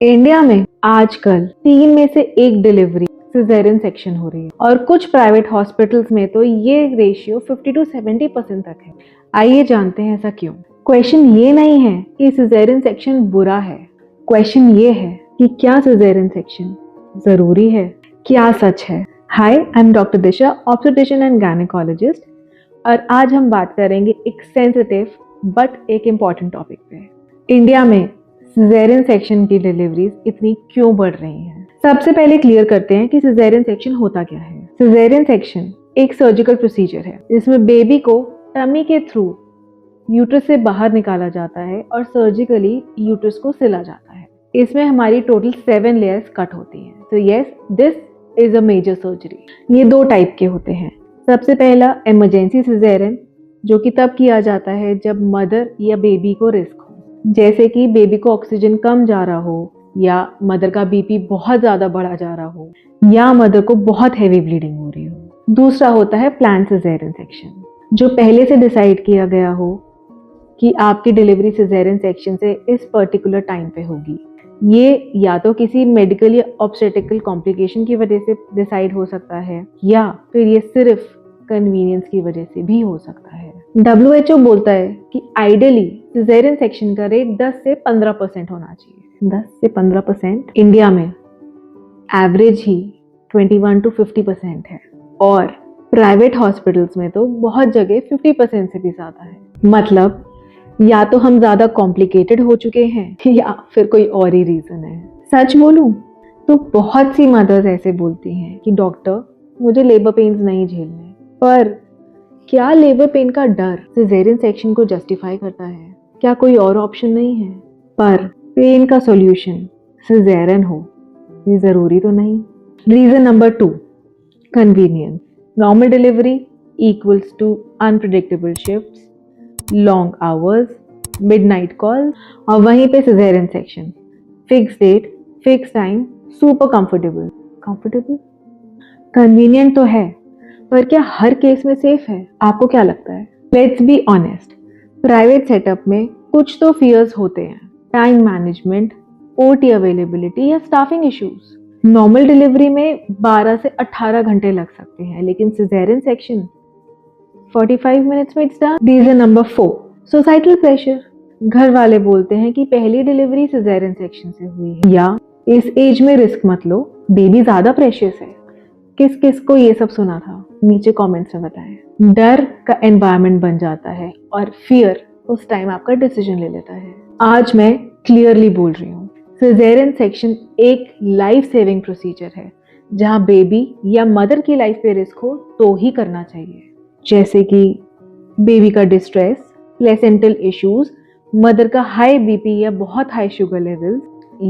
India में आजकल 3 में से 1 डिलीवरी सिजेरियन सेक्शन हो रही है और कुछ प्राइवेट हॉस्पिटल्स में तो ये रेशियो 50 to 70% तक है। आइए जानते हैं ऐसा क्यों। क्वेश्चन ये नहीं है कि सिजेरियन सेक्शन बुरा है, क्वेश्चन ये है कि क्या सिजेरियन सेक्शन जरूरी है, क्या सच है। Hi, I am doctor Disha, obstetrician and gynaecologist, और आज हम बात करेंगे एक सेंसिटिव बट एक इम्पॉर्टेंट टॉपिक पे। इंडिया में सिजेरियन सेक्शन की डिलीवरीज इतनी क्यों बढ़ रही हैं। सबसे पहले क्लियर करते हैं कि सिजेरियन सेक्शन होता क्या है। सिजेरियन सेक्शन एक सर्जिकल प्रोसीजर है जिसमें बेबी को टमी के थ्रू यूट्रस से बाहर निकाला जाता है और सर्जिकली यूट्रस को सिला जाता है। इसमें हमारी टोटल 7 लेयर्स कट होती हैं। तो yes, this is a major surgery. ये 2 टाइप के होते हैं। सबसे पहला इमरजेंसी सिजेरियन, जो कि तब किया जाता है जब मदर या बेबी को रिस्क हो, जैसे कि बेबी को ऑक्सीजन कम जा रहा हो, या मदर का बीपी बहुत ज़्यादा बढ़ा जा रहा हो, या मदर को बहुत हैवी ब्लीडिंग हो रही हो। दूसरा होता है प्लान सिजेरियन सेक्शन, जो पहले से डिसाइड किया गया हो कि आपकी डिलीवरी सिजेरियन सेक्शन से इस पर्टिकुलर टाइम पे होगी। ये या तो किसी मेडिकल या ऑब्स्टेट्रिकल कॉम्प्लिकेशन की वजह से डिसाइड हो सकता है, या फिर ये सिर्फ कन्वीनियंस की वजह से भी हो सकता है। WHO बोलता है कि आइडियली सिजेरियन सेक्शन का रेट 10 से 15% होना चाहिए। 10 से 15%। इंडिया में एवरेज ही 21 to 50% है, और प्राइवेट हॉस्पिटल्स में तो बहुत जगह 50% से भी ज़्यादा है। मतलब या तो हम ज़्यादा कॉम्प्लिकेटेड हो चुके हैं, या फिर कोई और ही रीज़न है। सच बोलूं तो बहुत सी मदर्स ऐसे बोलती हैं कि डॉक्टर, मुझे लेबर पेन्स नहीं झेलने। पर क्या लेबर पेन का डर सिजेरियन सेक्शन को जस्टिफाई करता है? क्या कोई और ऑप्शन नहीं है? पर पेन का सॉल्यूशन सिजेरियन हो, ये जरूरी तो नहीं। Reason number 2, convenience. Normal delivery equals to unpredictable shifts, long hours, midnight call, और वहीं पे caesarean section fix date, fix time, super comfortable. Convenient तो है, पर क्या हर केस में सेफ है? आपको क्या लगता है? Let's be honest, private setup में कुछ तो फियर्स होते हैं, टाइम मैनेजमेंट, OT अवेलेबिलिटी, या स्टाफिंग इश्यूज। नॉर्मल डिलीवरी में 12 से 18 घंटे लग सकते हैं, लेकिन सिजेरियन सेक्शन 45 मिनट्स में it's done. Reason number 4, societal pressure. घर वाले बोलते हैं कि पहली डिलीवरी सिजेरियन सेक्शन से हुई है, या इस एज में रिस्क मत लो, बेबी ज्यादा प्रेशियस है। किस किस को ये सब सुना था? नीचे कमेंट्स में बताएं। डर का एनवायरनमेंट बन जाता है और फियर उस टाइम आपका डिसीजन ले लेता है। आज मैं क्लियरली बोल रही हूँ, सिजेरियन सेक्शन एक लाइफ सेविंग प्रोसीजर है। जहाँ बेबी या मदर की लाइफ पे रिस्क हो तो ही करना चाहिए, जैसे कि बेबी का डिस्ट्रेस, प्लेसेंटल इश्यूज, मदर का हाई बीपी या बहुत हाई शुगर लेवल्स,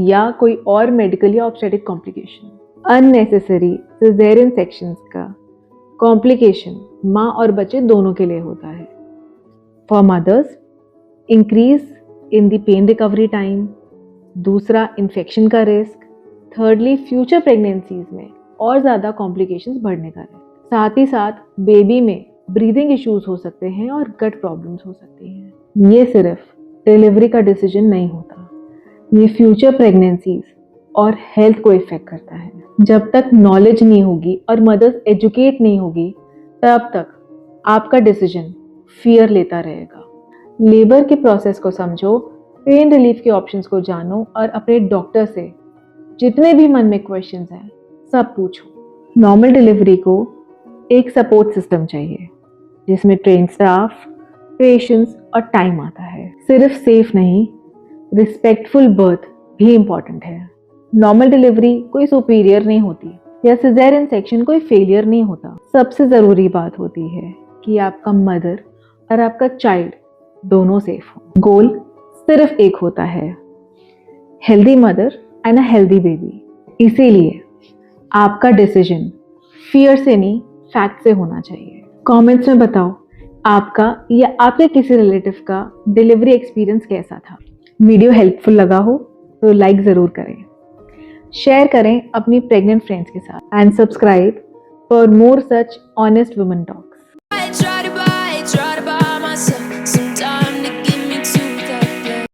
या कोई और मेडिकल या obstetric complication. Unnecessary caesarean sections का कॉम्प्लिकेशन माँ और बच्चे दोनों के लिए होता है। For mothers, increase in the pain recovery time. दूसरा, इन्फेक्शन का रिस्क। थर्डली, फ्यूचर प्रेगनेंसीज में और ज़्यादा कॉम्प्लिकेशंस बढ़ने का रिस्क। साथ ही साथ बेबी में ब्रीदिंग इश्यूज हो सकते हैं और गट प्रॉब्लम्स हो सकती हैं। ये सिर्फ डिलीवरी का डिसीजन नहीं होता, ये फ्यूचर प्रेगनेंसीज और हेल्थ को इफेक्ट करता है। जब तक नॉलेज नहीं होगी और मदर्स एजुकेट नहीं होगी, तब तक आपका डिसीजन फियर लेता रहेगा। लेबर के प्रोसेस को समझो, पेन रिलीफ के ऑप्शंस को जानो, और अपने डॉक्टर से जितने भी मन में क्वेश्चंस हैं सब पूछो। नॉर्मल डिलीवरी को एक सपोर्ट सिस्टम चाहिए, जिसमें ट्रेन स्टाफ, पेशेंस और टाइम आता है। सिर्फ सेफ नहीं, रिस्पेक्टफुल बर्थ भी इम्पॉर्टेंट है। नॉर्मल डिलीवरी कोई सुपीरियर नहीं होती, या सिजेरियन सेक्शन कोई फेलियर नहीं होता। सबसे ज़रूरी बात होती है कि आपका मदर और आपका चाइल्ड दोनों सेफ हो। गोल सिर्फ एक होता है, healthy mother and a healthy baby. इसीलिए आपका डिसीजन फियर से नहीं, फैक्ट से होना चाहिए। कमेंट्स में बताओ आपका या आपके किसी रिलेटिव का डिलीवरी एक्सपीरियंस कैसा था। वीडियो हेल्पफुल लगा हो तो लाइक ज़रूर करें, शेयर करें अपनी प्रेग्नेंट फ्रेंड्स के साथ, and subscribe for more such honest women talk.